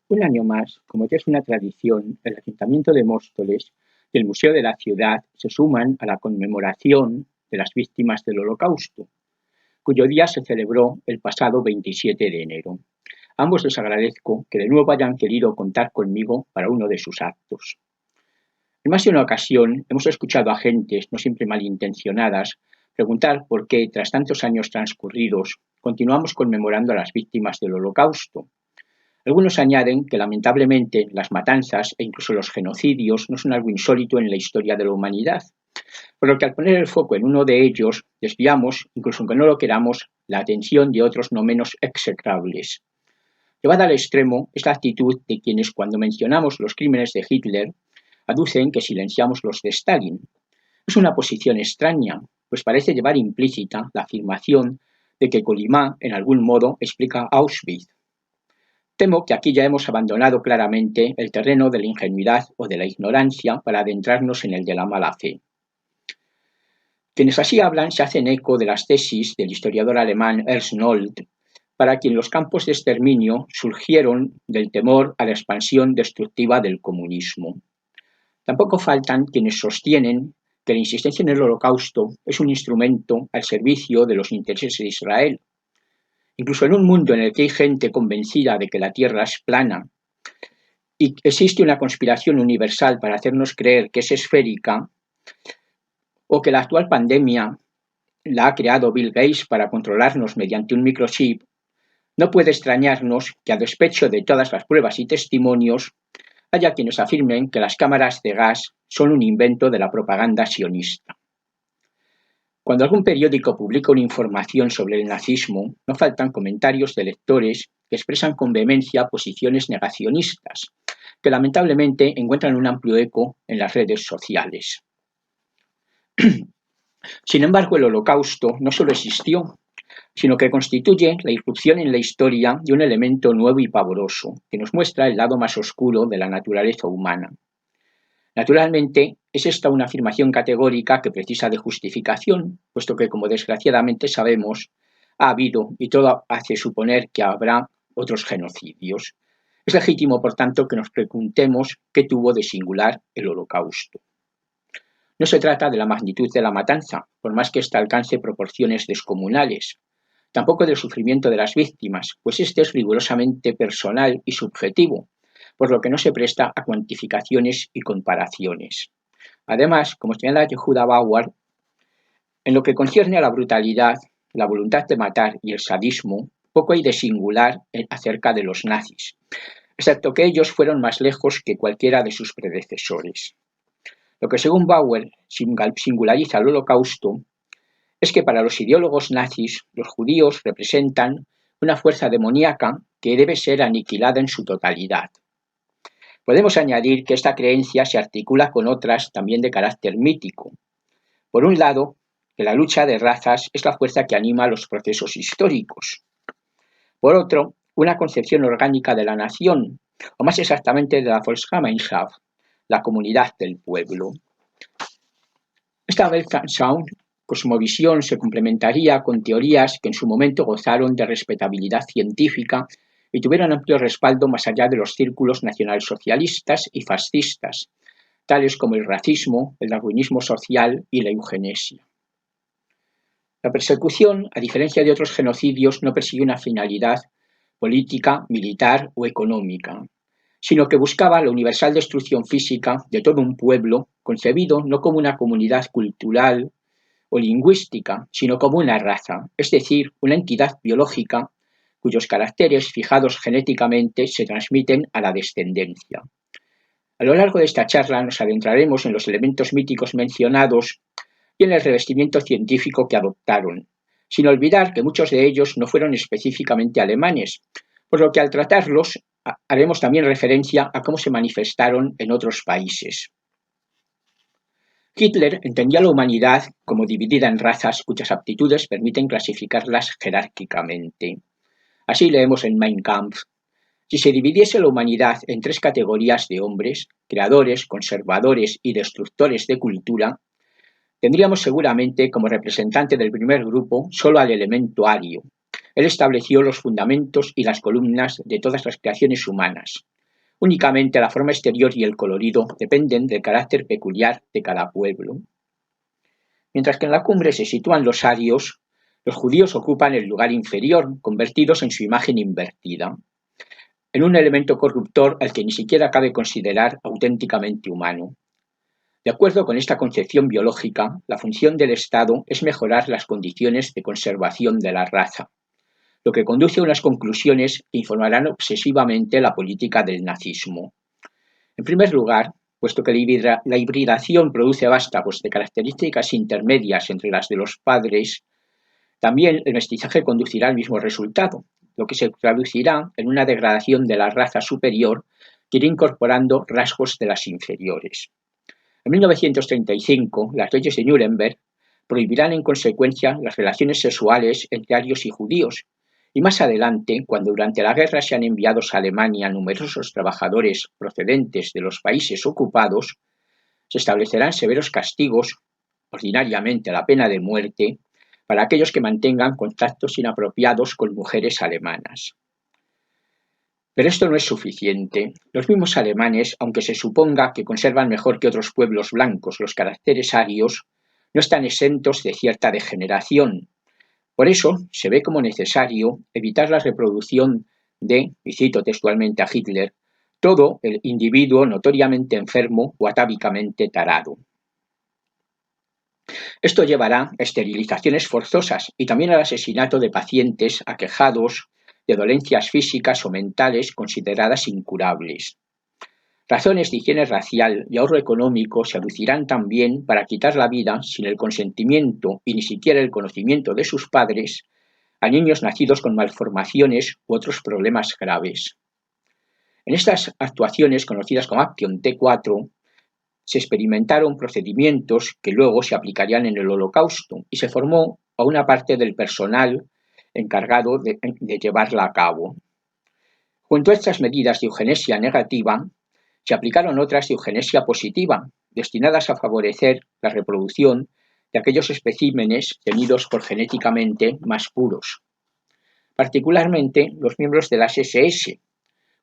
Un año más, como ya es una tradición, el Ayuntamiento de Móstoles y el Museo de la Ciudad se suman a la conmemoración de las víctimas del Holocausto, cuyo día se celebró el pasado 27 de enero. A ambos les agradezco que de nuevo hayan querido contar conmigo para uno de sus actos. En más de una ocasión hemos escuchado a gentes, no siempre malintencionadas, preguntar por qué, tras tantos años transcurridos, continuamos conmemorando a las víctimas del Holocausto. Algunos añaden que lamentablemente las matanzas e incluso los genocidios no son algo insólito en la historia de la humanidad, por lo que al poner el foco en uno de ellos desviamos, incluso aunque no lo queramos, la atención de otros no menos execrables. Llevada al extremo es la actitud de quienes cuando mencionamos los crímenes de Hitler aducen que silenciamos los de Stalin. Es una posición extraña, pues parece llevar implícita la afirmación de que Kolyma en algún modo explica Auschwitz. Temo que aquí ya hemos abandonado claramente el terreno de la ingenuidad o de la ignorancia para adentrarnos en el de la mala fe. Quienes así hablan se hacen eco de las tesis del historiador alemán Ernst Nold, para quien los campos de exterminio surgieron del temor a la expansión destructiva del comunismo. Tampoco faltan quienes sostienen que la insistencia en el Holocausto es un instrumento al servicio de los intereses de Israel. Incluso en un mundo en el que hay gente convencida de que la Tierra es plana y existe una conspiración universal para hacernos creer que es esférica, o que la actual pandemia la ha creado Bill Gates para controlarnos mediante un microchip, no puede extrañarnos que a despecho de todas las pruebas y testimonios, haya quienes afirmen que las cámaras de gas son un invento de la propaganda sionista. Cuando algún periódico publica una información sobre el nazismo, no faltan comentarios de lectores que expresan con vehemencia posiciones negacionistas, que lamentablemente encuentran un amplio eco en las redes sociales. Sin embargo, el Holocausto no solo existió, sino que constituye la irrupción en la historia de un elemento nuevo y pavoroso, que nos muestra el lado más oscuro de la naturaleza humana. Naturalmente, es esta una afirmación categórica que precisa de justificación, puesto que, como desgraciadamente sabemos, ha habido y todo hace suponer que habrá otros genocidios. Es legítimo, por tanto, que nos preguntemos qué tuvo de singular el Holocausto. No se trata de la magnitud de la matanza, por más que ésta alcance proporciones descomunales, tampoco del sufrimiento de las víctimas, pues este es rigurosamente personal y subjetivo, por lo que no se presta a cuantificaciones y comparaciones. Además, como señala Yehuda Bauer, en lo que concierne a la brutalidad, la voluntad de matar y el sadismo, poco hay de singular acerca de los nazis, excepto que ellos fueron más lejos que cualquiera de sus predecesores. Lo que según Bauer singulariza el Holocausto es que para los ideólogos nazis los judíos representan una fuerza demoníaca que debe ser aniquilada en su totalidad. Podemos añadir que esta creencia se articula con otras también de carácter mítico. Por un lado, que la lucha de razas es la fuerza que anima los procesos históricos. Por otro, una concepción orgánica de la nación, o más exactamente de la Volksgemeinschaft, la comunidad del pueblo. Esta Weltanschauung, cosmovisión, se complementaría con teorías que en su momento gozaron de respetabilidad científica y tuvieron amplio respaldo más allá de los círculos nacionalsocialistas y fascistas, tales como el racismo, el darwinismo social y la eugenesia. La persecución, a diferencia de otros genocidios, no persigue una finalidad política, militar o económica, sino que buscaba la universal destrucción física de todo un pueblo, concebido no como una comunidad cultural o lingüística, sino como una raza, es decir, una entidad biológica cuyos caracteres fijados genéticamente se transmiten a la descendencia. A lo largo de esta charla nos adentraremos en los elementos míticos mencionados y en el revestimiento científico que adoptaron, sin olvidar que muchos de ellos no fueron específicamente alemanes, por lo que al tratarlos haremos también referencia a cómo se manifestaron en otros países. Hitler entendía a la humanidad como dividida en razas cuyas aptitudes permiten clasificarlas jerárquicamente. Así leemos en Mein Kampf: si se dividiese la humanidad en tres categorías de hombres, creadores, conservadores y destructores de cultura, tendríamos seguramente como representante del primer grupo solo al elemento ario. Él estableció los fundamentos y las columnas de todas las creaciones humanas. Únicamente la forma exterior y el colorido dependen del carácter peculiar de cada pueblo. Mientras que en la cumbre se sitúan los arios, los judíos ocupan el lugar inferior, convertidos en su imagen invertida, en un elemento corruptor al que ni siquiera cabe considerar auténticamente humano. De acuerdo con esta concepción biológica, la función del Estado es mejorar las condiciones de conservación de la raza, lo que conduce a unas conclusiones que informarán obsesivamente la política del nazismo. En primer lugar, puesto que la hibridación produce vástagos de características intermedias entre las de los padres, también el mestizaje conducirá al mismo resultado, lo que se traducirá en una degradación de la raza superior que irá incorporando rasgos de las inferiores. En 1935, las leyes de Nuremberg prohibirán en consecuencia las relaciones sexuales entre arios y judíos, y más adelante, cuando durante la guerra sean enviados a Alemania numerosos trabajadores procedentes de los países ocupados, se establecerán severos castigos, ordinariamente la pena de muerte, para aquellos que mantengan contactos inapropiados con mujeres alemanas. Pero esto no es suficiente. Los mismos alemanes, aunque se suponga que conservan mejor que otros pueblos blancos los caracteres arios, no están exentos de cierta degeneración. Por eso se ve como necesario evitar la reproducción de, y cito textualmente a Hitler, todo el individuo notoriamente enfermo o atávicamente tarado. Esto llevará a esterilizaciones forzosas y también al asesinato de pacientes aquejados de dolencias físicas o mentales consideradas incurables. Razones de higiene racial y ahorro económico se aducirán también para quitar la vida sin el consentimiento y ni siquiera el conocimiento de sus padres a niños nacidos con malformaciones u otros problemas graves. En estas actuaciones, conocidas como Action T4, se experimentaron procedimientos que luego se aplicarían en el Holocausto y se formó a una parte del personal encargado de llevarla a cabo. Junto a estas medidas de eugenesia negativa, se aplicaron otras de eugenesia positiva, destinadas a favorecer la reproducción de aquellos especímenes tenidos por genéticamente más puros, particularmente los miembros de las SS,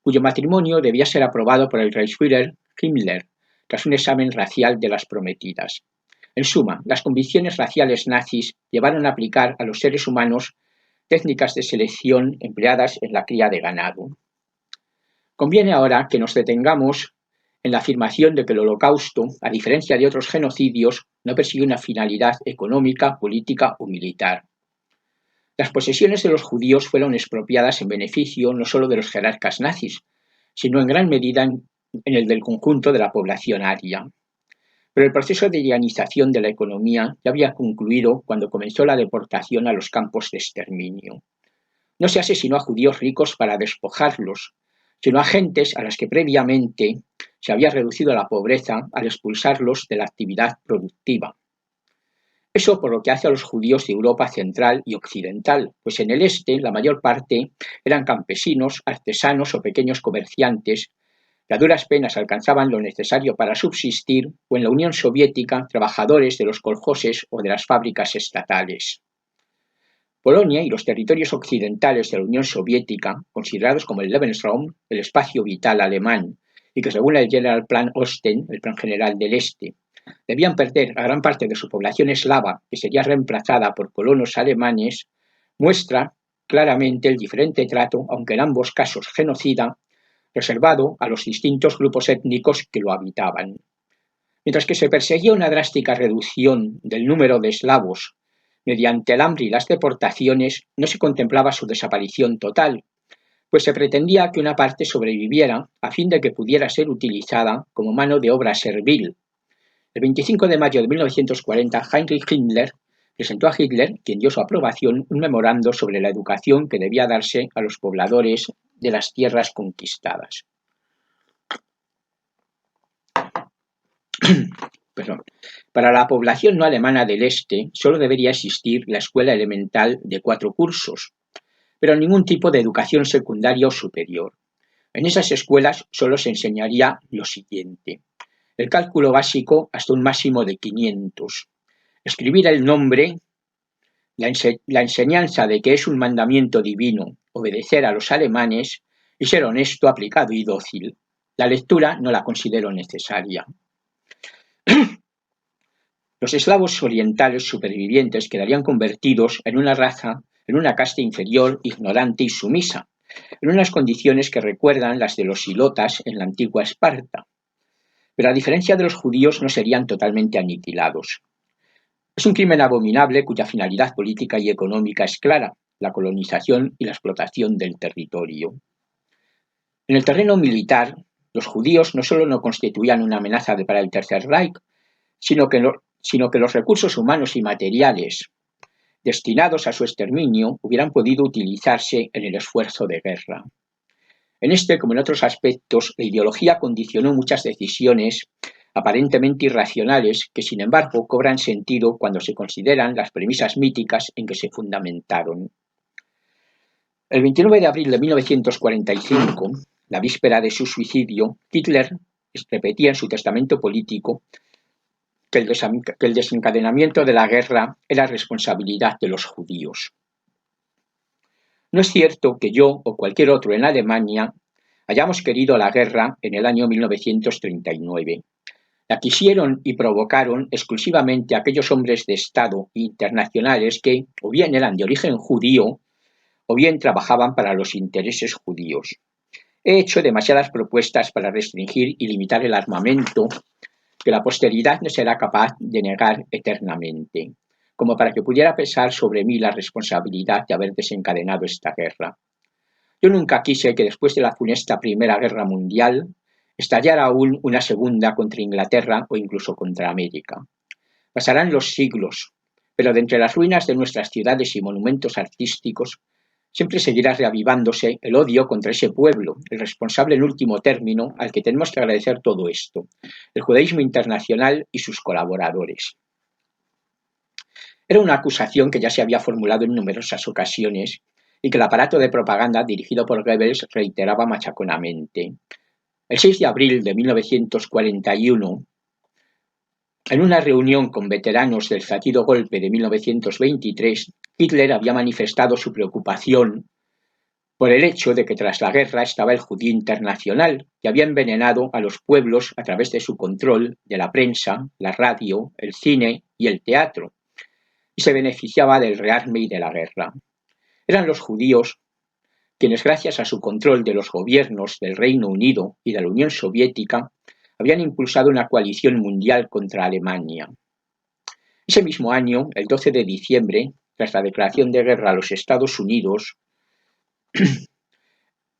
cuyo matrimonio debía ser aprobado por el Reichsführer Himmler tras un examen racial de las prometidas. En suma, las convicciones raciales nazis llevaron a aplicar a los seres humanos técnicas de selección empleadas en la cría de ganado. Conviene ahora que nos detengamos en la afirmación de que el Holocausto, a diferencia de otros genocidios, no persigue una finalidad económica, política o militar. Las posesiones de los judíos fueron expropiadas en beneficio no solo de los jerarcas nazis, sino en gran medida en el del conjunto de la población aria. Pero el proceso de iranización de la economía ya había concluido cuando comenzó la deportación a los campos de exterminio. No se asesinó a judíos ricos para despojarlos, sino a gentes a las que previamente se había reducido la pobreza al expulsarlos de la actividad productiva. Eso por lo que hace a los judíos de Europa central y occidental, pues en el este la mayor parte eran campesinos, artesanos o pequeños comerciantes que a duras penas alcanzaban lo necesario para subsistir, o en la Unión Soviética trabajadores de los coljoses o de las fábricas estatales. Polonia y los territorios occidentales de la Unión Soviética, considerados como el Lebensraum, el espacio vital alemán, y que según el General Plan Osten, el Plan General del Este, debían perder a gran parte de su población eslava, que sería reemplazada por colonos alemanes, muestra claramente el diferente trato, aunque en ambos casos genocida, reservado a los distintos grupos étnicos que lo habitaban. Mientras que se perseguía una drástica reducción del número de eslavos mediante el hambre y las deportaciones, no se contemplaba su desaparición total, pues se pretendía que una parte sobreviviera a fin de que pudiera ser utilizada como mano de obra servil. El 25 de mayo de 1940, Heinrich Himmler presentó a Hitler, quien dio su aprobación, un memorando sobre la educación que debía darse a los pobladores de las tierras conquistadas. Para la población no alemana del este solo debería existir la escuela elemental de 4 cursos, pero ningún tipo de educación secundaria o superior. En esas escuelas solo se enseñaría lo siguiente: el cálculo básico hasta un máximo de 500, escribir el nombre, la enseñanza de que es un mandamiento divino obedecer a los alemanes y ser honesto, aplicado y dócil. La lectura no la considero necesaria. Los eslavos orientales supervivientes quedarían convertidos en una raza, en una casta inferior, ignorante y sumisa, en unas condiciones que recuerdan las de los ilotas en la antigua Esparta. Pero a diferencia de los judíos no serían totalmente aniquilados. Es un crimen abominable cuya finalidad política y económica es clara, la colonización y la explotación del territorio. En el terreno militar, los judíos no solo no constituían una amenaza para el Tercer Reich, sino que los recursos humanos y materiales destinados a su exterminio hubieran podido utilizarse en el esfuerzo de guerra. En este, como en otros aspectos, la ideología condicionó muchas decisiones aparentemente irracionales que, sin embargo, cobran sentido cuando se consideran las premisas míticas en que se fundamentaron. El 29 de abril de 1945, la víspera de su suicidio, Hitler repetía en su testamento político que el desencadenamiento de la guerra era responsabilidad de los judíos. No es cierto que yo o cualquier otro en Alemania hayamos querido la guerra en el año 1939. La quisieron y provocaron exclusivamente aquellos hombres de Estado internacionales que o bien eran de origen judío o bien trabajaban para los intereses judíos. He hecho demasiadas propuestas para restringir y limitar el armamento que la posteridad no será capaz de negar eternamente, como para que pudiera pesar sobre mí la responsabilidad de haber desencadenado esta guerra. Yo nunca quise que después de la funesta Primera Guerra Mundial estallara aún una segunda contra Inglaterra o incluso contra América. Pasarán los siglos, pero de entre las ruinas de nuestras ciudades y monumentos artísticos siempre seguirá reavivándose el odio contra ese pueblo, el responsable en último término al que tenemos que agradecer todo esto, el judaísmo internacional y sus colaboradores. Era una acusación que ya se había formulado en numerosas ocasiones y que el aparato de propaganda dirigido por Goebbels reiteraba machaconamente. El 6 de abril de 1941, en una reunión con veteranos del fallido golpe de 1923, Hitler había manifestado su preocupación por el hecho de que tras la guerra estaba el judío internacional, que había envenenado a los pueblos a través de su control de la prensa, la radio, el cine y el teatro, y se beneficiaba del rearme y de la guerra. Eran los judíos quienes, gracias a su control de los gobiernos del Reino Unido y de la Unión Soviética, habían impulsado una coalición mundial contra Alemania. Ese mismo año, el 12 de diciembre, tras la declaración de guerra a los Estados Unidos,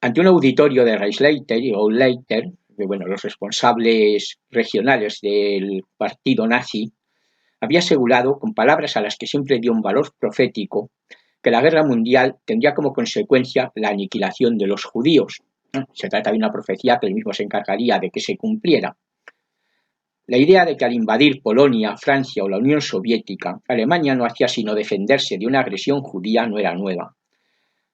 ante un auditorio de Reichsleiter y Gauleiter, los responsables regionales del partido nazi, había asegurado, con palabras a las que siempre dio un valor profético, que la guerra mundial tendría como consecuencia la aniquilación de los judíos. Se trata de una profecía que él mismo se encargaría de que se cumpliera. La idea de que al invadir Polonia, Francia o la Unión Soviética, Alemania no hacía sino defenderse de una agresión judía no era nueva.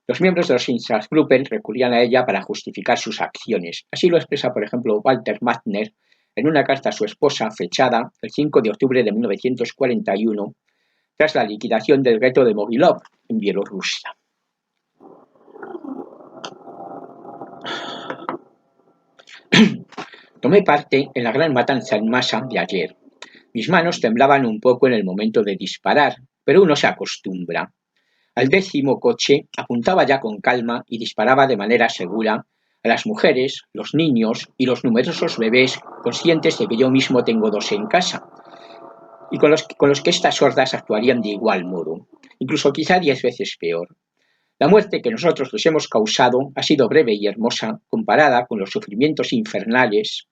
Los miembros de los Einsatzgruppen recurrían a ella para justificar sus acciones. Así lo expresa, por ejemplo, Walter Magner en una carta a su esposa fechada el 5 de octubre de 1941, tras la liquidación del gueto de Mogilov en Bielorrusia. Tomé parte en la gran matanza en masa de ayer. Mis manos temblaban un poco en el momento de disparar, pero uno se acostumbra. Al 10º coche apuntaba ya con calma y disparaba de manera segura a las mujeres, los niños y los numerosos bebés, conscientes de que yo mismo tengo 2 en casa, y con los que estas hordas actuarían de igual modo, incluso quizá 10 veces peor. La muerte que nosotros les hemos causado ha sido breve y hermosa comparada con los sufrimientos infernales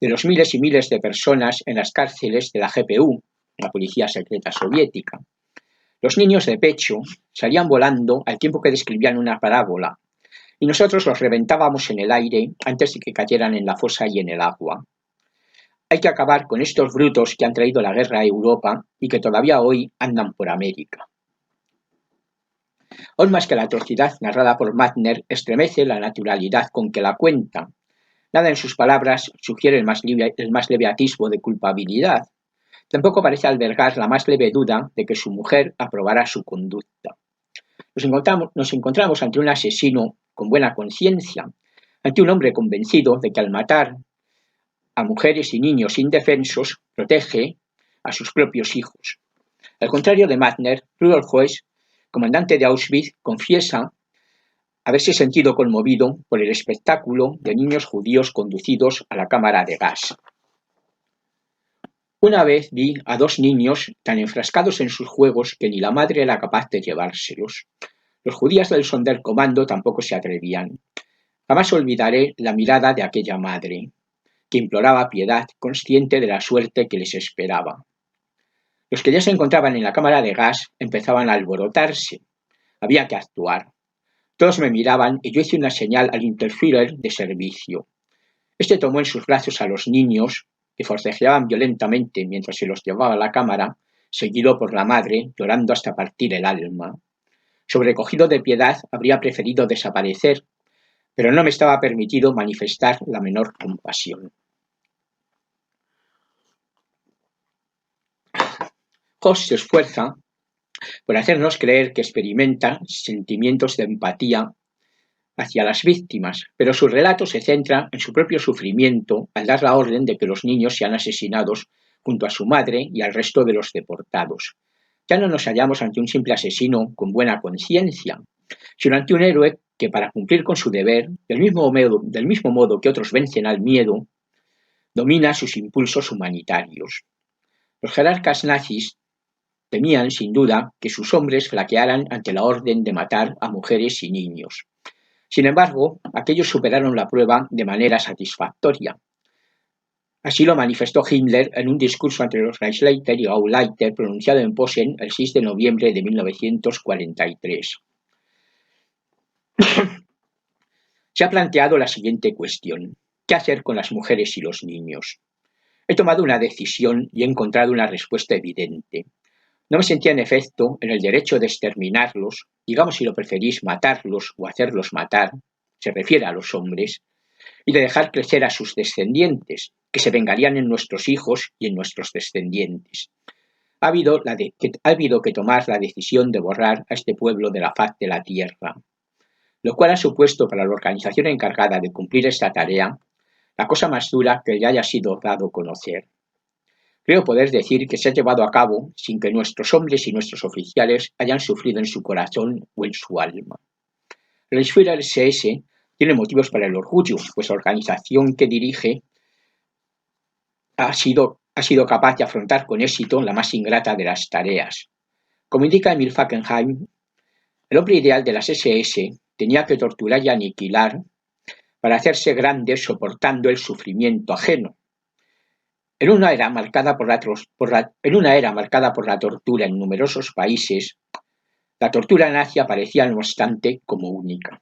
de los miles y miles de personas en las cárceles de la GPU, la Policía Secreta Soviética. Los niños de pecho salían volando al tiempo que describían una parábola, y nosotros los reventábamos en el aire antes de que cayeran en la fosa y en el agua. Hay que acabar con estos brutos que han traído la guerra a Europa y que todavía hoy andan por América. Aún más que la atrocidad narrada por Magner, estremece la naturalidad con que la cuenta. Nada en sus palabras sugiere el más leve atisbo de culpabilidad. Tampoco parece albergar la más leve duda de que su mujer aprobará su conducta. Nos encontramos ante un asesino con buena conciencia, ante un hombre convencido de que al matar a mujeres y niños indefensos protege a sus propios hijos. Al contrario de Mattner, Rudolf Heuss, comandante de Auschwitz, confiesa haberse sentido conmovido por el espectáculo de niños judíos conducidos a la cámara de gas. Una vez vi a 2 niños tan enfrascados en sus juegos que ni la madre era capaz de llevárselos. Los judíos del Sonderkommando tampoco se atrevían. Jamás olvidaré la mirada de aquella madre, que imploraba piedad, consciente de la suerte que les esperaba. Los que ya se encontraban en la cámara de gas empezaban a alborotarse. Había que actuar. Todos me miraban y yo hice una señal al Unterführer de servicio. Este tomó en sus brazos a los niños, que forcejeaban violentamente mientras se los llevaba a la cámara, seguido por la madre, llorando hasta partir el alma. Sobrecogido de piedad, habría preferido desaparecer, pero no me estaba permitido manifestar la menor compasión. Hoss se esfuerza por hacernos creer que experimenta sentimientos de empatía hacia las víctimas, pero su relato se centra en su propio sufrimiento al dar la orden de que los niños sean asesinados junto a su madre y al resto de los deportados. Ya no nos hallamos ante un simple asesino con buena conciencia, sino ante un héroe que, para cumplir con su deber, del mismo modo que otros vencen al miedo, domina sus impulsos humanitarios. Los jerarcas nazis temían, sin duda, que sus hombres flaquearan ante la orden de matar a mujeres y niños. Sin embargo, aquellos superaron la prueba de manera satisfactoria. Así lo manifestó Himmler en un discurso ante los Reichsleiter y Gauleiter pronunciado en Posen el 6 de noviembre de 1943. Se ha planteado la siguiente cuestión: ¿qué hacer con las mujeres y los niños? He tomado una decisión y he encontrado una respuesta evidente. No me sentía en efecto en el derecho de exterminarlos, digamos si lo preferís matarlos o hacerlos matar, se refiere a los hombres, y de dejar crecer a sus descendientes, que se vengarían en nuestros hijos y en nuestros descendientes. Ha habido que tomar la decisión de borrar a este pueblo de la faz de la tierra, lo cual ha supuesto para la organización encargada de cumplir esta tarea la cosa más dura que le haya sido dado conocer. Creo poder decir que se ha llevado a cabo sin que nuestros hombres y nuestros oficiales hayan sufrido en su corazón o en su alma. El Reichsführer SS tiene motivos para el orgullo, pues la organización que dirige ha sido capaz de afrontar con éxito la más ingrata de las tareas. Como indica Emil Fackenheim, el hombre ideal de las SS tenía que torturar y aniquilar para hacerse grande soportando el sufrimiento ajeno. En una era marcada por la tortura en numerosos países, la tortura nazi aparecía, no obstante, como única.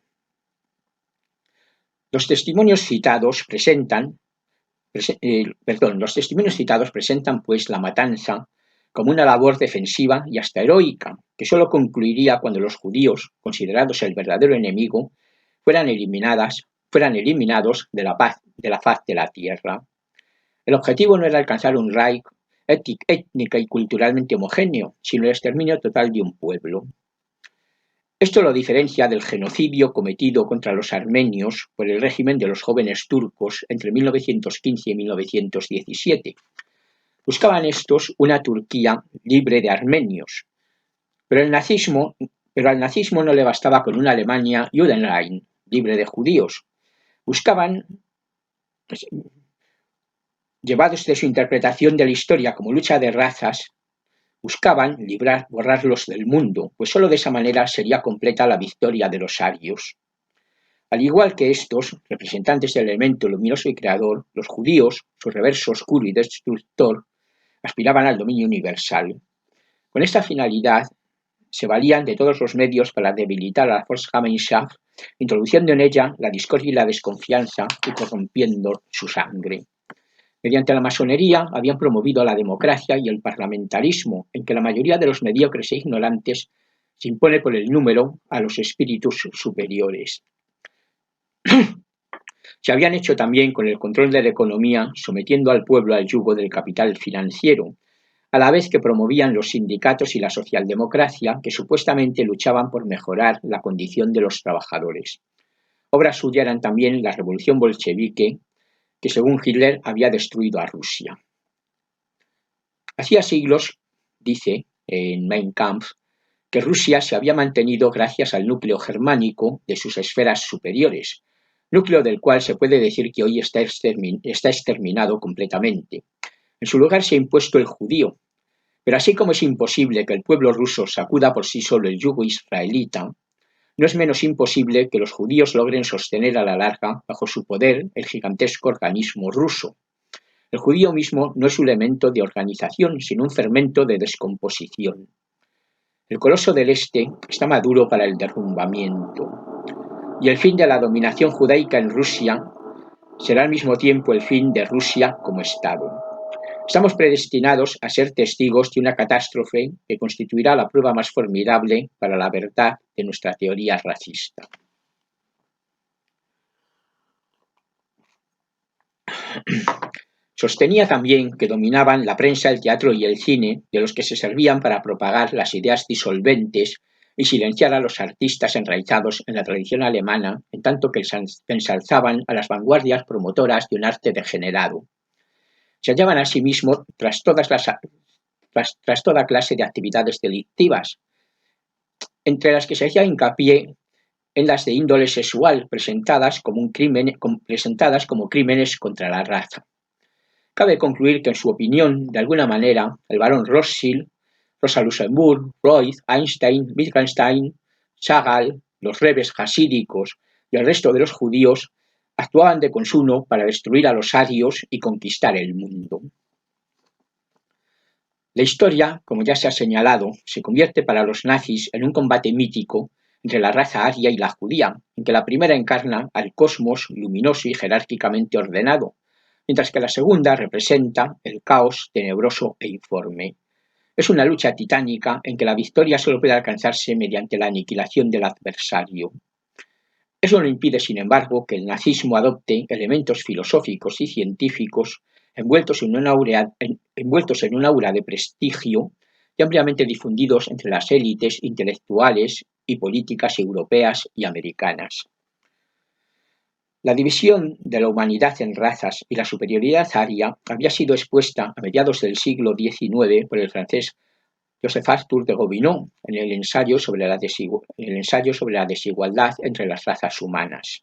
Los testimonios citados presentan, pues, la matanza como una labor defensiva y hasta heroica, que solo concluiría cuando los judíos, considerados el verdadero enemigo, fueran eliminados de la faz de la tierra. El objetivo no era alcanzar un Reich étnica y culturalmente homogéneo, sino el exterminio total de un pueblo. Esto lo diferencia del genocidio cometido contra los armenios por el régimen de los jóvenes turcos entre 1915 y 1917. Buscaban estos una Turquía libre de armenios, pero al nazismo no le bastaba con una Alemania Judenrein, libre de judíos. Buscaban, llevados de su interpretación de la historia como lucha de razas, buscaban borrarlos del mundo, pues sólo de esa manera sería completa la victoria de los arios. Al igual que estos, representantes del elemento luminoso y creador, los judíos, su reverso oscuro y destructor, aspiraban al dominio universal. Con esta finalidad, se valían de todos los medios para debilitar a la Volksgemeinschaft, introduciendo en ella la discordia y la desconfianza y corrompiendo su sangre. Mediante la masonería habían promovido la democracia y el parlamentarismo, en que la mayoría de los mediocres e ignorantes se impone por el número a los espíritus superiores. Se habían hecho también con el control de la economía, sometiendo al pueblo al yugo del capital financiero, a la vez que promovían los sindicatos y la socialdemocracia, que supuestamente luchaban por mejorar la condición de los trabajadores. Obra suya eran también la revolución bolchevique, que según Hitler había destruido a Rusia. Hacía siglos, dice en Mein Kampf, que Rusia se había mantenido gracias al núcleo germánico de sus esferas superiores, núcleo del cual se puede decir que hoy está exterminado completamente. En su lugar se ha impuesto el judío, pero así como es imposible que el pueblo ruso sacuda por sí solo el yugo israelita, no es menos imposible que los judíos logren sostener a la larga bajo su poder el gigantesco organismo ruso. El judío mismo no es un elemento de organización, sino un fermento de descomposición. El coloso del Este está maduro para el derrumbamiento, y el fin de la dominación judaica en Rusia será al mismo tiempo el fin de Rusia como Estado. Estamos predestinados a ser testigos de una catástrofe que constituirá la prueba más formidable para la verdad de nuestra teoría racista. Sostenía también que dominaban la prensa, el teatro y el cine, de los que se servían para propagar las ideas disolventes y silenciar a los artistas enraizados en la tradición alemana, en tanto que ensalzaban a las vanguardias promotoras de un arte degenerado. Se hallaban asimismo tras toda clase de actividades delictivas, entre las que se hacía hincapié en las de índole sexual, presentadas como crímenes contra la raza. Cabe concluir que, en su opinión, de alguna manera, el barón Rothschild, Rosa Luxemburg, Freud, Einstein, Wittgenstein, Chagall, los rebes jasídicos y el resto de los judíos actuaban de consuno para destruir a los arios y conquistar el mundo. La historia, como ya se ha señalado, se convierte para los nazis en un combate mítico entre la raza aria y la judía, en que la primera encarna al cosmos luminoso y jerárquicamente ordenado, mientras que la segunda representa el caos tenebroso e informe. Es una lucha titánica en que la victoria solo puede alcanzarse mediante la aniquilación del adversario. Eso no impide, sin embargo, que el nazismo adopte elementos filosóficos y científicos envueltos en un aura de prestigio y ampliamente difundidos entre las élites intelectuales y políticas europeas y americanas. La división de la humanidad en razas y la superioridad aria había sido expuesta a mediados del siglo XIX por el francés Joseph Arthur de Gobineau en el ensayo sobre la desigualdad entre las razas humanas,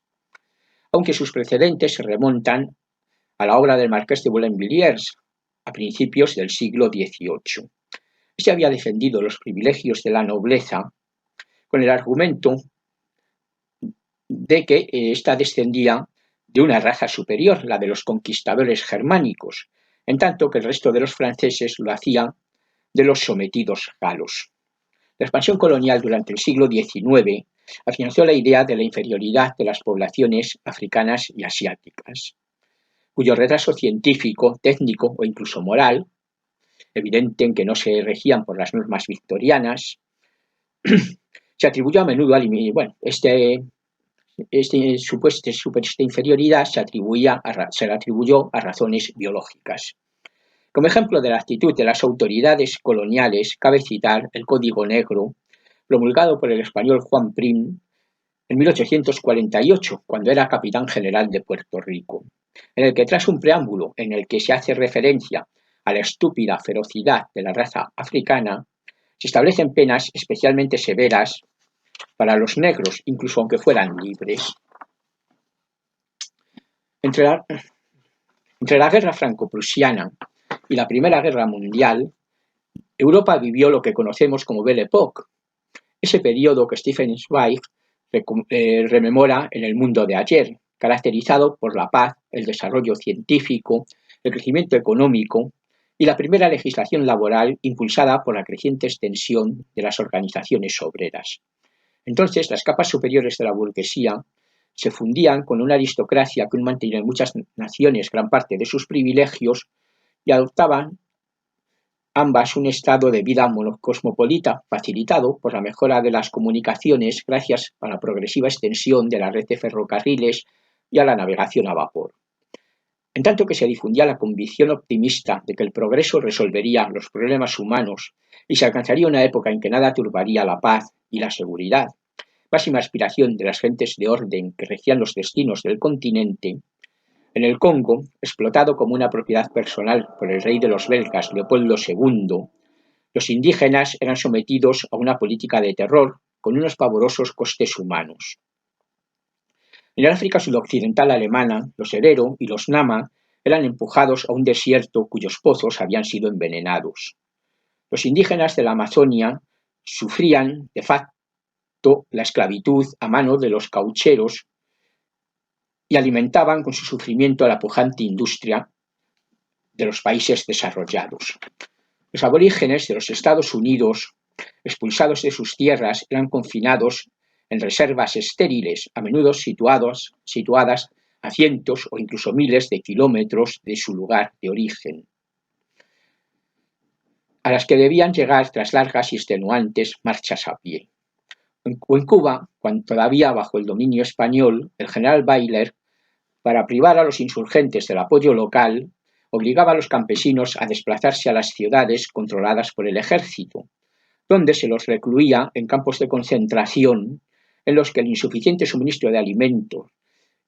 aunque sus precedentes se remontan a la obra del marqués de Boulainvilliers a principios del siglo XVIII. Este había defendido los privilegios de la nobleza con el argumento de que ésta descendía de una raza superior, la de los conquistadores germánicos, en tanto que el resto de los franceses lo hacían de los sometidos galos. La expansión colonial durante el siglo XIX afianzó la idea de la inferioridad de las poblaciones africanas y asiáticas, cuyo retraso científico, técnico o incluso moral, evidente en que no se regían por las normas victorianas, se atribuyó a menudo esta inferioridad se le atribuyó a razones biológicas. Como ejemplo de la actitud de las autoridades coloniales, cabe citar el Código Negro, promulgado por el español Juan Prim en 1848, cuando era capitán general de Puerto Rico, en el que, tras un preámbulo en el que se hace referencia a la estúpida ferocidad de la raza africana, se establecen penas especialmente severas para los negros, incluso aunque fueran libres. Entre la guerra franco-prusiana y la Primera Guerra Mundial, Europa vivió lo que conocemos como Belle Époque, ese periodo que Stefan Zweig rememora en El mundo de ayer, caracterizado por la paz, el desarrollo científico, el crecimiento económico y la primera legislación laboral impulsada por la creciente extensión de las organizaciones obreras. Entonces, las capas superiores de la burguesía se fundían con una aristocracia que aún mantenía en muchas naciones gran parte de sus privilegios y adoptaban ambas un estado de vida cosmopolita facilitado por la mejora de las comunicaciones gracias a la progresiva extensión de la red de ferrocarriles y a la navegación a vapor. En tanto que se difundía la convicción optimista de que el progreso resolvería los problemas humanos y se alcanzaría una época en que nada turbaría la paz y la seguridad, máxima aspiración de las gentes de orden que regían los destinos del continente, en el Congo, explotado como una propiedad personal por el rey de los belgas, Leopoldo II, los indígenas eran sometidos a una política de terror con unos pavorosos costes humanos. En el África sudoccidental alemana, los Herero y los Nama eran empujados a un desierto cuyos pozos habían sido envenenados. Los indígenas de la Amazonia sufrían, de facto, la esclavitud a mano de los caucheros y alimentaban con su sufrimiento a la pujante industria de los países desarrollados. Los aborígenes de los Estados Unidos, expulsados de sus tierras, eran confinados en reservas estériles, a menudo situadas a cientos o incluso miles de kilómetros de su lugar de origen, a las que debían llegar tras largas y extenuantes marchas a pie. En Cuba, cuando todavía bajo el dominio español, el general Baylor, para privar a los insurgentes del apoyo local, obligaba a los campesinos a desplazarse a las ciudades controladas por el ejército, donde se los recluía en campos de concentración en los que el insuficiente suministro de alimentos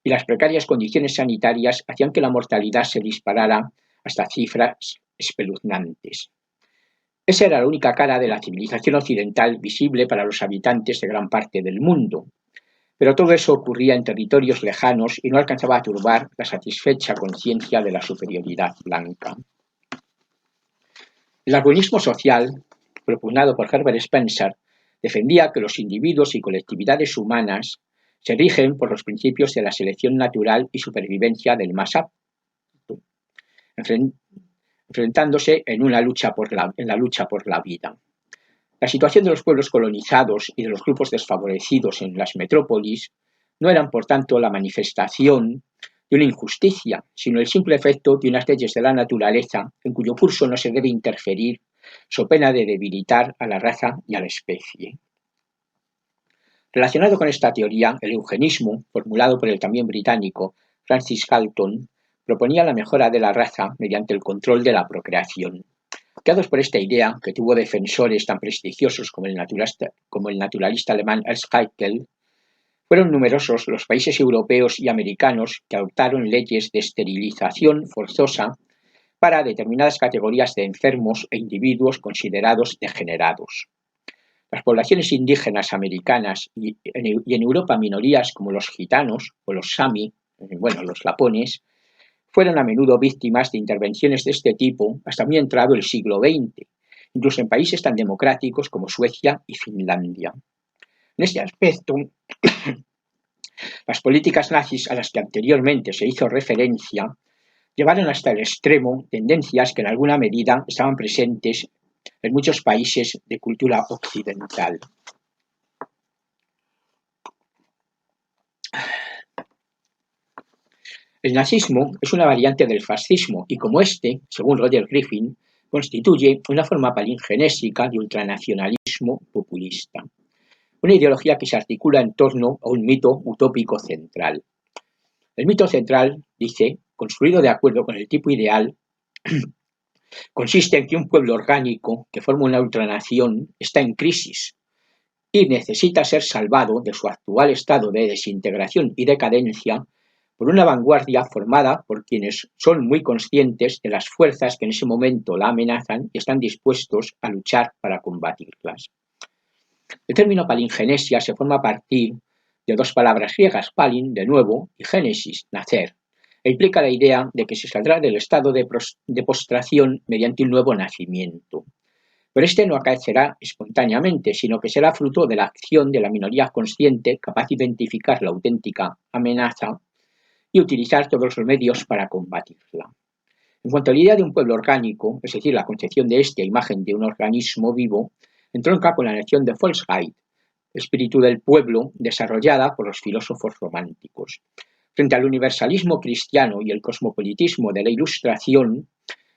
y las precarias condiciones sanitarias hacían que la mortalidad se disparara hasta cifras espeluznantes. Esa era la única cara de la civilización occidental visible para los habitantes de gran parte del mundo. Pero todo eso ocurría en territorios lejanos y no alcanzaba a turbar la satisfecha conciencia de la superioridad blanca. El darwinismo social, propugnado por Herbert Spencer, defendía que los individuos y colectividades humanas se rigen por los principios de la selección natural y supervivencia del más apto, enfrentándose en la lucha por la vida. La situación de los pueblos colonizados y de los grupos desfavorecidos en las metrópolis no eran, por tanto, la manifestación de una injusticia, sino el simple efecto de unas leyes de la naturaleza en cuyo curso no se debe interferir, so pena de debilitar a la raza y a la especie. Relacionado con esta teoría, el eugenismo, formulado por el también británico Francis Galton, proponía la mejora de la raza mediante el control de la procreación. Guiados por esta idea, que tuvo defensores tan prestigiosos como el naturalista alemán Ernst Haeckel, fueron numerosos los países europeos y americanos que adoptaron leyes de esterilización forzosa para determinadas categorías de enfermos e individuos considerados degenerados. Las poblaciones indígenas americanas y en Europa minorías como los gitanos o los sami, los lapones, fueron a menudo víctimas de intervenciones de este tipo hasta muy entrado el siglo XX, incluso en países tan democráticos como Suecia y Finlandia. En este aspecto, las políticas nazis a las que anteriormente se hizo referencia llevaron hasta el extremo tendencias que en alguna medida estaban presentes en muchos países de cultura occidental. El nazismo es una variante del fascismo y como este, según Roger Griffin, constituye una forma palingenésica de ultranacionalismo populista. Una ideología que se articula en torno a un mito utópico central. El mito central, dice, construido de acuerdo con el tipo ideal, consiste en que un pueblo orgánico que forma una ultranación está en crisis y necesita ser salvado de su actual estado de desintegración y decadencia por una vanguardia formada por quienes son muy conscientes de las fuerzas que en ese momento la amenazan y están dispuestos a luchar para combatirlas. El término palingenesia se forma a partir de dos palabras griegas, palin, de nuevo, y génesis, nacer, e implica la idea de que se saldrá del estado de postración mediante un nuevo nacimiento. Pero este no acaecerá espontáneamente, sino que será fruto de la acción de la minoría consciente capaz de identificar la auténtica amenaza y utilizar todos los medios para combatirla. En cuanto a la idea de un pueblo orgánico, es decir, la concepción de este a imagen de un organismo vivo, entronca con la noción de Volksheit, espíritu del pueblo, desarrollada por los filósofos románticos. Frente al universalismo cristiano y el cosmopolitismo de la Ilustración,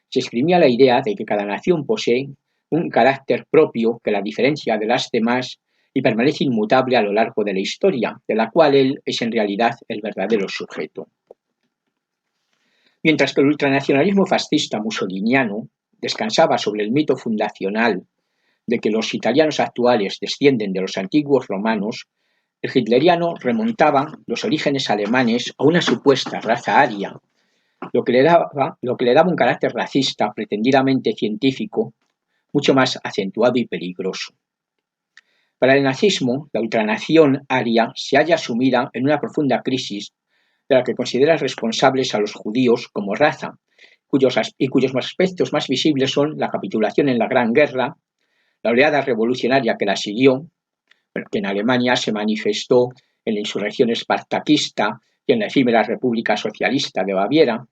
se esgrimía la idea de que cada nación posee un carácter propio que la diferencia de las demás y permanece inmutable a lo largo de la historia, de la cual él es en realidad el verdadero sujeto. Mientras que el ultranacionalismo fascista mussoliniano descansaba sobre el mito fundacional de que los italianos actuales descienden de los antiguos romanos, El hitleriano remontaba los orígenes alemanes a una supuesta raza aria, lo que le daba un carácter racista pretendidamente científico mucho más acentuado y peligroso. Para el nazismo, la ultranación aria se halla sumida en una profunda crisis de la que considera responsables a los judíos como raza, cuyos aspectos más visibles son la capitulación en la Gran Guerra, la oleada revolucionaria que la siguió, que en Alemania se manifestó en la insurrección espartaquista y en la efímera República Socialista de Baviera.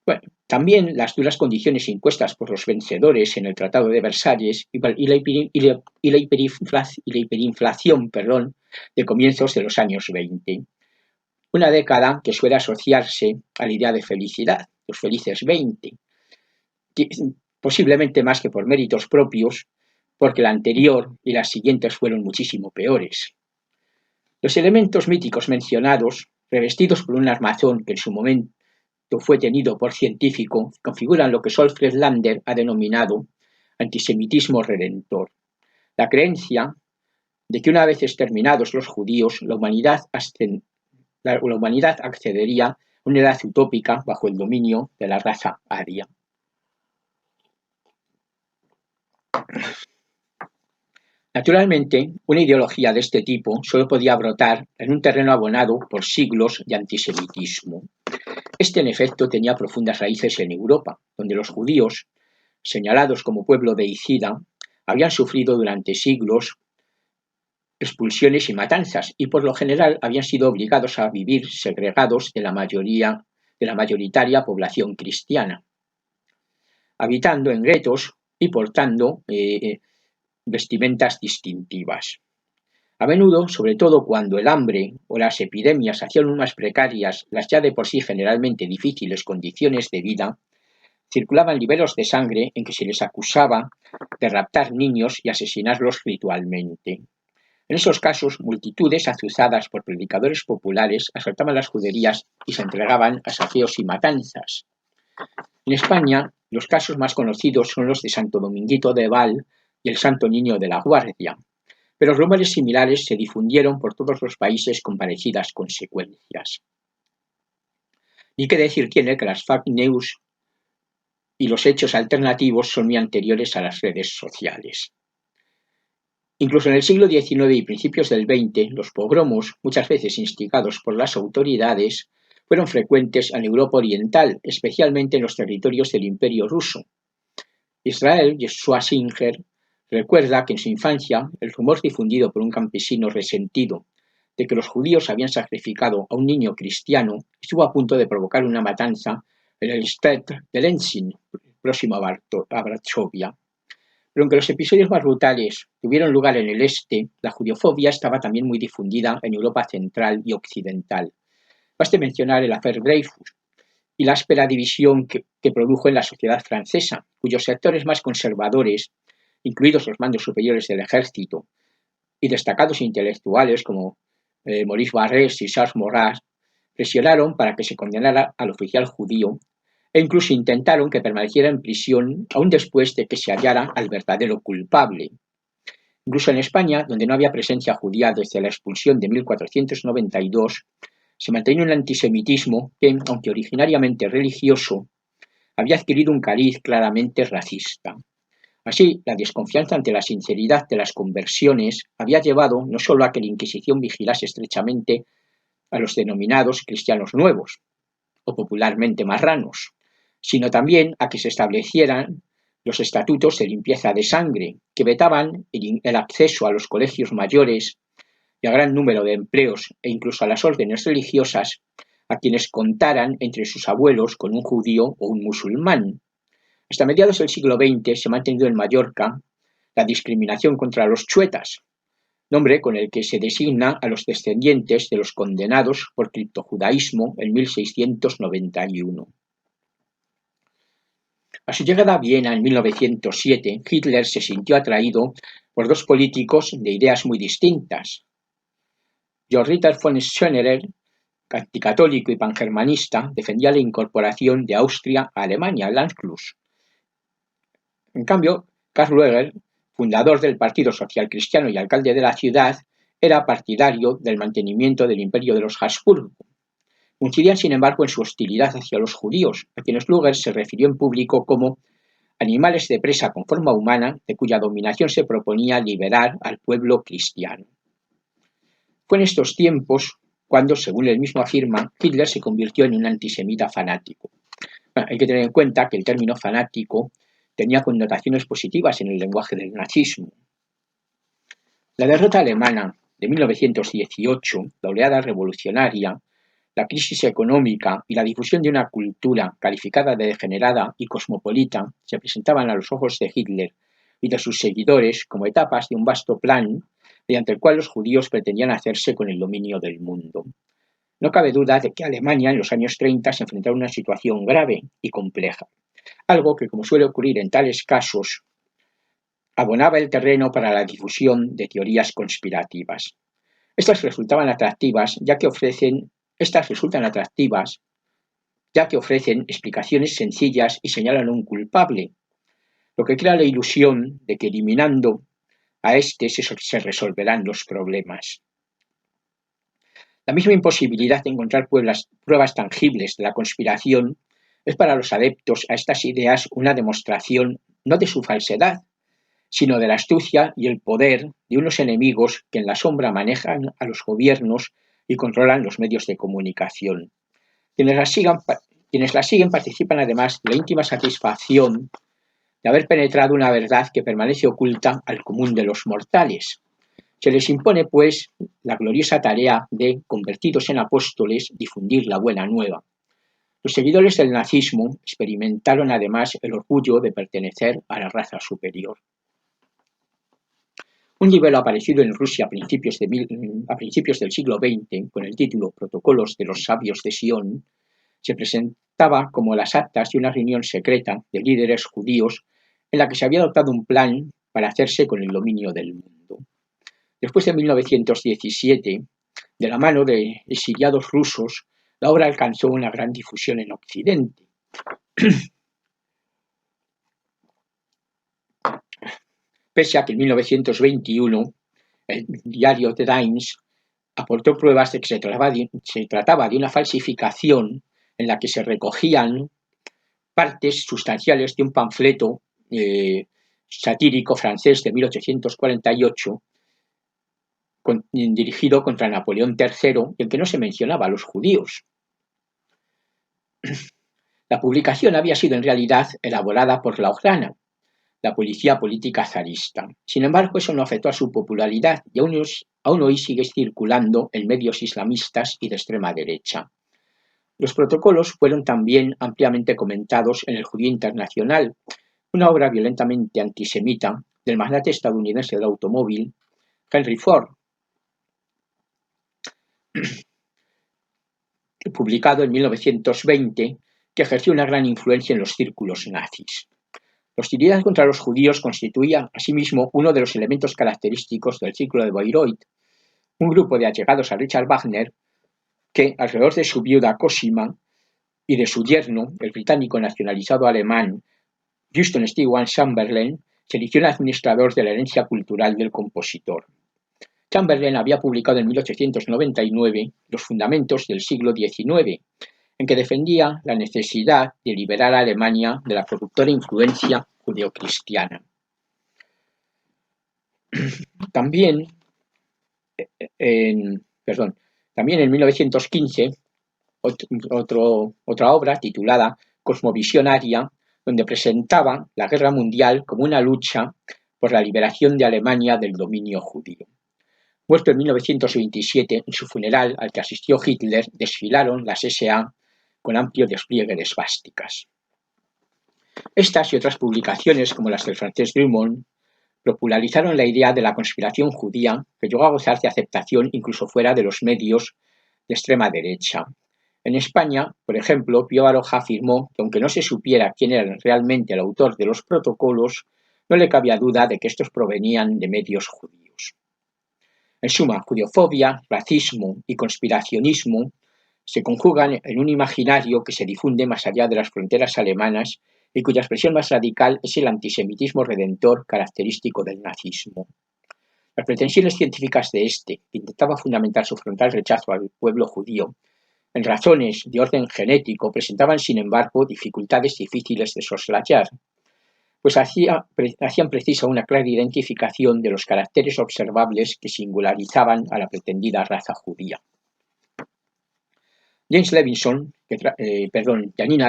Bueno, también las duras condiciones impuestas por los vencedores en el Tratado de Versalles y la hiperinflación de comienzos de los años 20. Una década que suele asociarse a la idea de felicidad, los felices 20, posiblemente más que por méritos propios, porque la anterior y las siguientes fueron muchísimo peores. Los elementos míticos mencionados, revestidos por un armazón que en su momento fue tenido por científico, configuran lo que Solfrid Lander ha denominado antisemitismo redentor. La creencia de que una vez exterminados los judíos, la humanidad accedería a una edad utópica bajo el dominio de la raza aria. Naturalmente, una ideología de este tipo solo podía brotar en un terreno abonado por siglos de antisemitismo. Este, en efecto, tenía profundas raíces en Europa, donde los judíos, señalados como pueblo deicida, habían sufrido durante siglos expulsiones y matanzas, y por lo general habían sido obligados a vivir segregados de la mayoritaria población cristiana, habitando en guetos y portando vestimentas distintivas. A menudo, sobre todo cuando el hambre o las epidemias hacían aún más precarias las ya de por sí generalmente difíciles condiciones de vida, circulaban libelos de sangre en que se les acusaba de raptar niños y asesinarlos ritualmente. En esos casos, multitudes azuzadas por predicadores populares asaltaban las juderías y se entregaban a saqueos y matanzas. En España, los casos más conocidos son los de Santo Dominguito de Val y el Santo Niño de la Guardia, pero rumores similares se difundieron por todos los países con parecidas consecuencias. Ni qué decir tiene que las fake news y los hechos alternativos son muy anteriores a las redes sociales. Incluso en el siglo XIX y principios del XX, los pogromos, muchas veces instigados por las autoridades, fueron frecuentes en Europa Oriental, especialmente en los territorios del Imperio Ruso. Israel Yeshua Singer recuerda que en su infancia el rumor difundido por un campesino resentido de que los judíos habían sacrificado a un niño cristiano estuvo a punto de provocar una matanza en el Steppe de Lensin, próximo a Varsovia. Pero aunque los episodios más brutales tuvieron lugar en el este, la judiofobia estaba también muy difundida en Europa central y occidental. Baste mencionar el affaire Dreyfus y la áspera división que produjo en la sociedad francesa, cuyos sectores más conservadores, incluidos los mandos superiores del ejército, y destacados intelectuales como Maurice Barrès y Charles Maurras, presionaron para que se condenara al oficial judío e incluso intentaron que permaneciera en prisión aún después de que se hallara al verdadero culpable. Incluso en España, donde no había presencia judía desde la expulsión de 1492, se mantenía un antisemitismo que, aunque originariamente religioso, había adquirido un cariz claramente racista. Así, la desconfianza ante la sinceridad de las conversiones había llevado no solo a que la Inquisición vigilase estrechamente a los denominados cristianos nuevos, o popularmente marranos, sino también a que se establecieran los estatutos de limpieza de sangre, que vetaban el acceso a los colegios mayores y a gran número de empleos e incluso a las órdenes religiosas a quienes contaran entre sus abuelos con un judío o un musulmán. Hasta mediados del siglo XX se ha mantenido en Mallorca la discriminación contra los chuetas, nombre con el que se designa a los descendientes de los condenados por criptojudaísmo en 1691. A su llegada a Viena en 1907, Hitler se sintió atraído por dos políticos de ideas muy distintas. Georg Ritter von Schönerer, anticatólico y pangermanista, defendía la incorporación de Austria a Alemania, al Anschluss. En cambio, Karl Lueger, fundador del Partido Social Cristiano y alcalde de la ciudad, era partidario del mantenimiento del imperio de los Habsburgo. Coincidían, sin embargo, en su hostilidad hacia los judíos, a quienes Luger se refirió en público como animales de presa con forma humana, de cuya dominación se proponía liberar al pueblo cristiano. Fue en estos tiempos cuando, según él mismo afirma, Hitler se convirtió en un antisemita fanático. Bueno, hay que tener en cuenta que el término fanático tenía connotaciones positivas en el lenguaje del nazismo. La derrota alemana de 1918, la oleada revolucionaria, la crisis económica y la difusión de una cultura calificada de degenerada y cosmopolita se presentaban a los ojos de Hitler y de sus seguidores como etapas de un vasto plan mediante el cual los judíos pretendían hacerse con el dominio del mundo. No cabe duda de que Alemania en los años 30 se enfrentaba a una situación grave y compleja, algo que, como suele ocurrir en tales casos, abonaba el terreno para la difusión de teorías conspirativas. Estas resultan atractivas ya que ofrecen explicaciones sencillas y señalan a un culpable, lo que crea la ilusión de que eliminando a este se resolverán los problemas. La misma imposibilidad de encontrar pruebas tangibles de la conspiración es para los adeptos a estas ideas una demostración no de su falsedad, sino de la astucia y el poder de unos enemigos que en la sombra manejan a los gobiernos y controlan los medios de comunicación. Quienes la siguen participan además de la íntima satisfacción de haber penetrado una verdad que permanece oculta al común de los mortales. Se les impone, pues, la gloriosa tarea de, convertidos en apóstoles, difundir la buena nueva. Los seguidores del nazismo experimentaron además el orgullo de pertenecer a la raza superior. Un libro aparecido en Rusia a principios del siglo XX, con el título Protocolos de los Sabios de Sion, se presentaba como las actas de una reunión secreta de líderes judíos en la que se había adoptado un plan para hacerse con el dominio del mundo. Después de 1917, de la mano de exiliados rusos, la obra alcanzó una gran difusión en Occidente. Pese a que en 1921 el diario The Times aportó pruebas de que se trataba de una falsificación en la que se recogían partes sustanciales de un panfleto satírico francés de 1848 dirigido contra Napoleón III, en que no se mencionaba a los judíos. La publicación había sido en realidad elaborada por la Ojrana, la policía política zarista. Sin embargo, eso no afectó a su popularidad y aún hoy sigue circulando en medios islamistas y de extrema derecha. Los protocolos fueron también ampliamente comentados en El Judío Internacional, una obra violentamente antisemita del magnate estadounidense del automóvil, Henry Ford, publicado en 1920, que ejerció una gran influencia en los círculos nazis. La hostilidad contra los judíos constituía, asimismo, uno de los elementos característicos del Círculo de Bayreuth, un grupo de allegados a Richard Wagner que, alrededor de su viuda Cosima y de su yerno, el británico nacionalizado alemán Houston Stewart Chamberlain, se eligió el administrador de la herencia cultural del compositor. Chamberlain había publicado en 1899 Los fundamentos del siglo XIX, en que defendía la necesidad de liberar a Alemania de la corruptora influencia judeocristiana. También en 1915, otra obra titulada Cosmovisión Aria, donde presentaba la guerra mundial como una lucha por la liberación de Alemania del dominio judío. Muerto en 1927, en su funeral al que asistió Hitler, desfilaron las SA con amplio despliegue de esvásticas. Estas y otras publicaciones, como las del francés Drummond, popularizaron la idea de la conspiración judía, que llegó a gozar de aceptación incluso fuera de los medios de extrema derecha. En España, por ejemplo, Pío Baroja afirmó que aunque no se supiera quién era realmente el autor de los protocolos, no le cabía duda de que estos provenían de medios judíos. En suma, judeofobia, racismo y conspiracionismo se conjugan en un imaginario que se difunde más allá de las fronteras alemanas y cuya expresión más radical es el antisemitismo redentor característico del nazismo. Las pretensiones científicas de este, que intentaba fundamentar su frontal rechazo al pueblo judío en razones de orden genético, presentaban sin embargo dificultades difíciles de soslayar, pues hacían precisa una clara identificación de los caracteres observables que singularizaban a la pretendida raza judía. Janina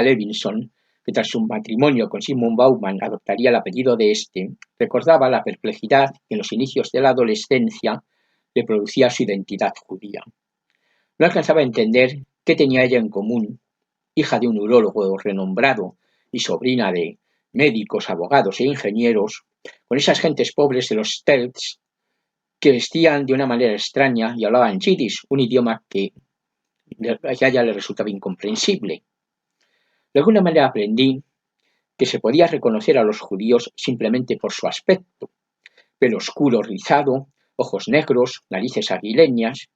Levinson, que tras su matrimonio con Sigmund Bauman adoptaría el apellido de este, recordaba la perplejidad que en los inicios de la adolescencia le producía su identidad judía. No alcanzaba a entender qué tenía ella en común, hija de un urólogo renombrado y sobrina de médicos, abogados e ingenieros, con esas gentes pobres de los stelts que vestían de una manera extraña y hablaban yiddish, un idioma que a ella le resultaba incomprensible. De alguna manera aprendí que se podía reconocer a los judíos simplemente por su aspecto: pelo oscuro rizado, ojos negros, narices aguileñas.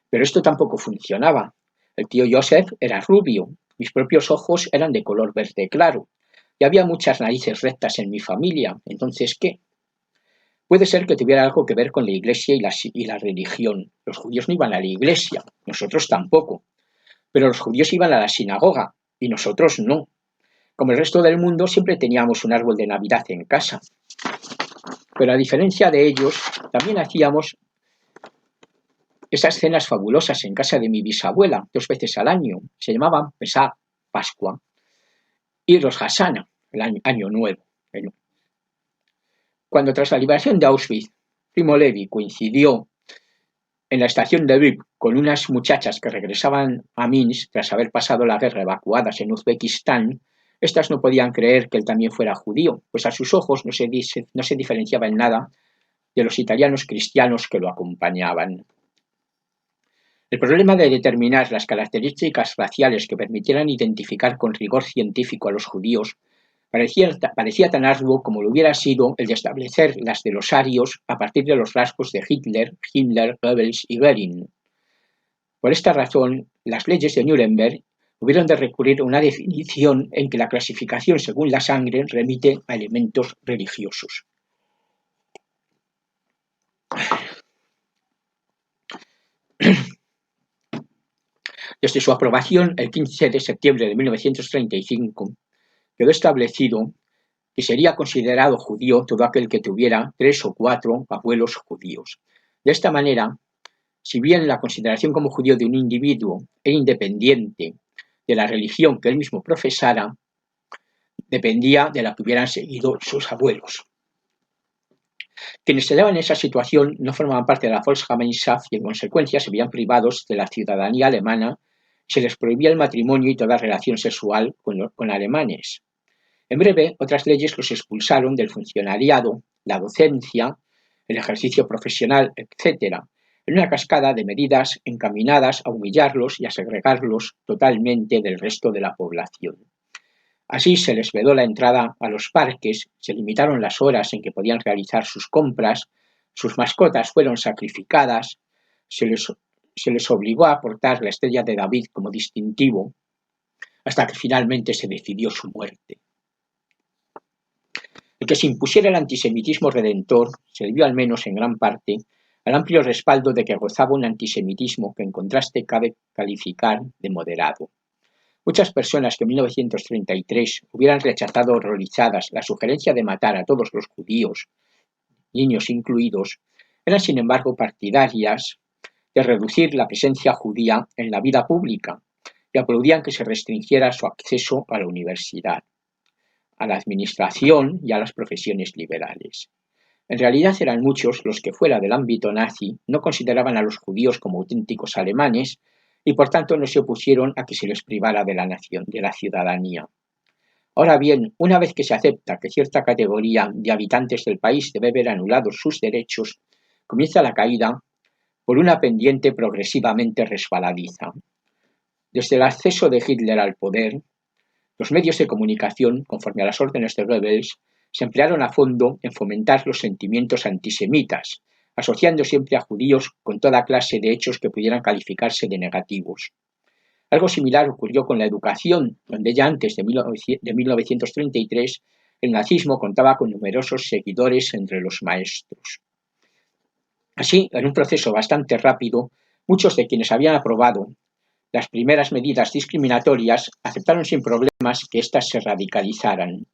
Pero esto tampoco funcionaba. El tío Joseph era rubio, mis propios ojos eran de color verde claro, y había muchas narices rectas en mi familia. Entonces, ¿qué? Puede ser que tuviera algo que ver con la iglesia y la religión. Los judíos no iban a la iglesia, nosotros tampoco. Pero los judíos iban a la sinagoga, y nosotros no. Como el resto del mundo, siempre teníamos un árbol de Navidad en casa. Pero a diferencia de ellos, también hacíamos esas cenas fabulosas en casa de mi bisabuela, 2 veces al año. Se llamaban Pesach, Pascua, y Rosh Hashanah, el año nuevo. Cuando tras la liberación de Auschwitz, Primo Levi coincidió en la estación de Lviv con unas muchachas que regresaban a Minsk tras haber pasado la guerra evacuadas en Uzbekistán, estas no podían creer que él también fuera judío, pues a sus ojos no se diferenciaba en nada de los italianos cristianos que lo acompañaban. El problema de determinar las características raciales que permitieran identificar con rigor científico a los judíos parecía tan arduo como lo hubiera sido el de establecer las de los arios a partir de los rasgos de Hitler, Himmler, Goebbels y Göring. Por esta razón, las leyes de Nuremberg hubieron de recurrir a una definición en que la clasificación según la sangre remite a elementos religiosos. Desde su aprobación el 15 de septiembre de 1935, quedó establecido que sería considerado judío todo aquel que tuviera 3 o 4 abuelos judíos. De esta manera, si bien la consideración como judío de un individuo era independiente de la religión que él mismo profesara, dependía de la que hubieran seguido sus abuelos. Quienes se hallaban en esa situación no formaban parte de la Volksgemeinschaft y en consecuencia se veían privados de la ciudadanía alemana, se les prohibía el matrimonio y toda relación sexual con alemanes. En breve, otras leyes los expulsaron del funcionariado, la docencia, el ejercicio profesional, etc., en una cascada de medidas encaminadas a humillarlos y a segregarlos totalmente del resto de la población. Así se les vedó la entrada a los parques, se limitaron las horas en que podían realizar sus compras, sus mascotas fueron sacrificadas, se les obligó a portar la estrella de David como distintivo, hasta que finalmente se decidió su muerte. El que se impusiera el antisemitismo redentor se debió al menos en gran parte al amplio respaldo de que gozaba un antisemitismo que en contraste cabe calificar de moderado. Muchas personas que en 1933 hubieran rechazado horrorizadas la sugerencia de matar a todos los judíos, niños incluidos, eran sin embargo partidarias de reducir la presencia judía en la vida pública y aplaudían que se restringiera su acceso a la universidad, a la administración y a las profesiones liberales. En realidad eran muchos los que fuera del ámbito nazi no consideraban a los judíos como auténticos alemanes y por tanto no se opusieron a que se les privara de la ciudadanía. Ahora bien, una vez que se acepta que cierta categoría de habitantes del país debe ver anulados sus derechos, comienza la caída por una pendiente progresivamente resbaladiza. Desde el acceso de Hitler al poder, los medios de comunicación, conforme a las órdenes de Goebbels, se emplearon a fondo en fomentar los sentimientos antisemitas, asociando siempre a judíos con toda clase de hechos que pudieran calificarse de negativos. Algo similar ocurrió con la educación, donde ya antes de 1933 el nazismo contaba con numerosos seguidores entre los maestros. Así, en un proceso bastante rápido, muchos de quienes habían aprobado las primeras medidas discriminatorias aceptaron sin problemas que éstas se radicalizaran.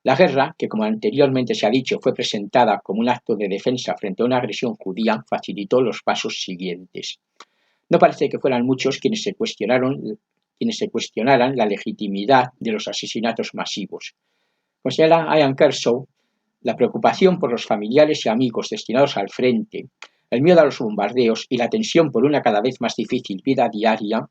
La guerra, que como anteriormente se ha dicho fue presentada como un acto de defensa frente a una agresión judía, facilitó los pasos siguientes. No parece que fueran muchos quienes se cuestionaran la legitimidad de los asesinatos masivos. Como señala Ian Kershaw, la preocupación por los familiares y amigos destinados al frente, el miedo a los bombardeos y la tensión por una cada vez más difícil vida diaria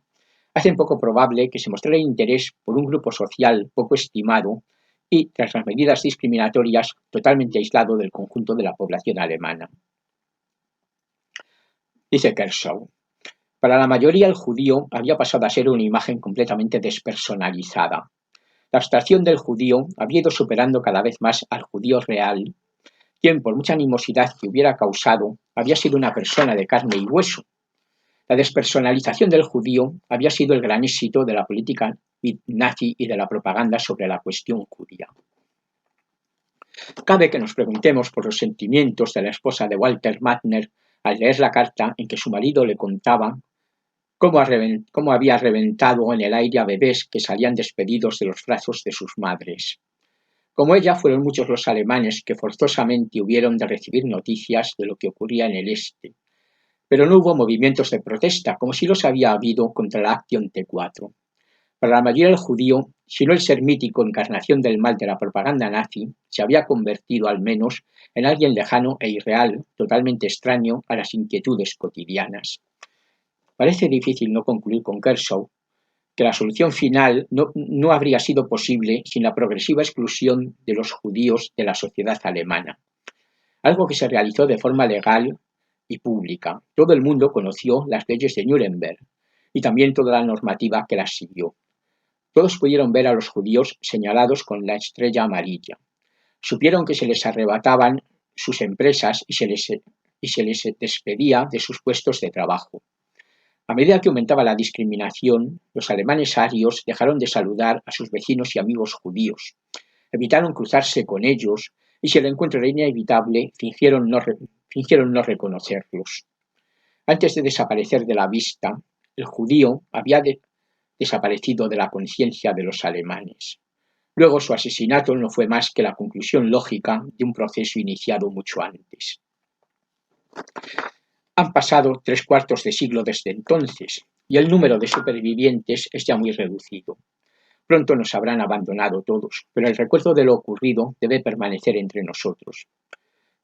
hacen poco probable que se mostrara interés por un grupo social poco estimado y, tras las medidas discriminatorias, totalmente aislado del conjunto de la población alemana. Dice Kershaw, para la mayoría el judío había pasado a ser una imagen completamente despersonalizada. La abstracción del judío había ido superando cada vez más al judío real, quien, por mucha animosidad que hubiera causado, había sido una persona de carne y hueso. La despersonalización del judío había sido el gran éxito de la política nazi y de la propaganda sobre la cuestión judía. Cabe que nos preguntemos por los sentimientos de la esposa de Walter Magner al leer la carta en que su marido le contaba cómo había reventado en el aire a bebés que salían despedidos de los brazos de sus madres. Como ella, fueron muchos los alemanes que forzosamente hubieron de recibir noticias de lo que ocurría en el este. Pero no hubo movimientos de protesta, como si los había habido contra la Acción T4. Para la mayoría del judío, si no el ser mítico encarnación del mal de la propaganda nazi, se había convertido al menos en alguien lejano e irreal, totalmente extraño a las inquietudes cotidianas. Parece difícil no concluir con Kershaw que la solución final no habría sido posible sin la progresiva exclusión de los judíos de la sociedad alemana, algo que se realizó de forma legal y pública. Todo el mundo conoció las leyes de Nuremberg y también toda la normativa que las siguió. Todos pudieron ver a los judíos señalados con la estrella amarilla. Supieron que se les arrebataban sus empresas y se les despedía de sus puestos de trabajo. A medida que aumentaba la discriminación, los alemanes arios dejaron de saludar a sus vecinos y amigos judíos, evitaron cruzarse con ellos y si el encuentro era inevitable, fingieron no reconocerlos. Antes de desaparecer de la vista, el judío había desaparecido de la conciencia de los alemanes. Luego su asesinato no fue más que la conclusión lógica de un proceso iniciado mucho antes. Han pasado 3/4 de siglo desde entonces y el número de supervivientes es ya muy reducido. Pronto nos habrán abandonado todos, pero el recuerdo de lo ocurrido debe permanecer entre nosotros.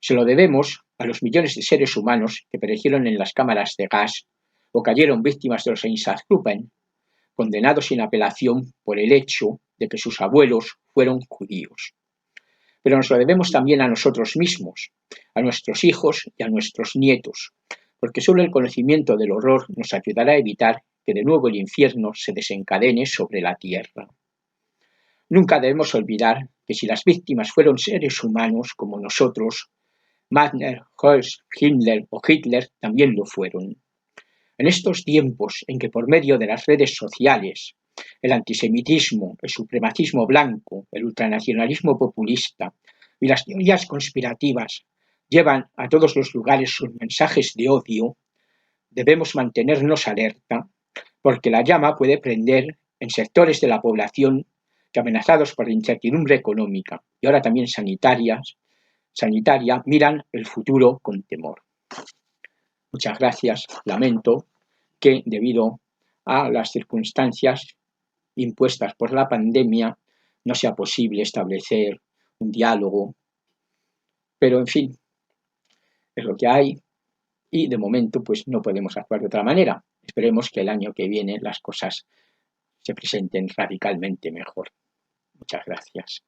Se lo debemos a los millones de seres humanos que perecieron en las cámaras de gas o cayeron víctimas de los Einsatzgruppen, condenados sin apelación por el hecho de que sus abuelos fueron judíos. Pero nos lo debemos también a nosotros mismos, a nuestros hijos y a nuestros nietos, porque solo el conocimiento del horror nos ayudará a evitar que de nuevo el infierno se desencadene sobre la tierra. Nunca debemos olvidar que si las víctimas fueron seres humanos como nosotros, Magner, Goebbels, Himmler o Hitler también lo fueron. En estos tiempos en que por medio de las redes sociales, el antisemitismo, el supremacismo blanco, el ultranacionalismo populista y las teorías conspirativas llevan a todos los lugares sus mensajes de odio, debemos mantenernos alerta porque la llama puede prender en sectores de la población que amenazados por la incertidumbre económica y ahora también sanitaria miran el futuro con temor. Muchas gracias. Lamento que debido a las circunstancias impuestas por la pandemia no sea posible establecer un diálogo, pero en fin, es lo que hay y de momento pues no podemos actuar de otra manera. Esperemos que el año que viene las cosas se presenten radicalmente mejor. Muchas gracias.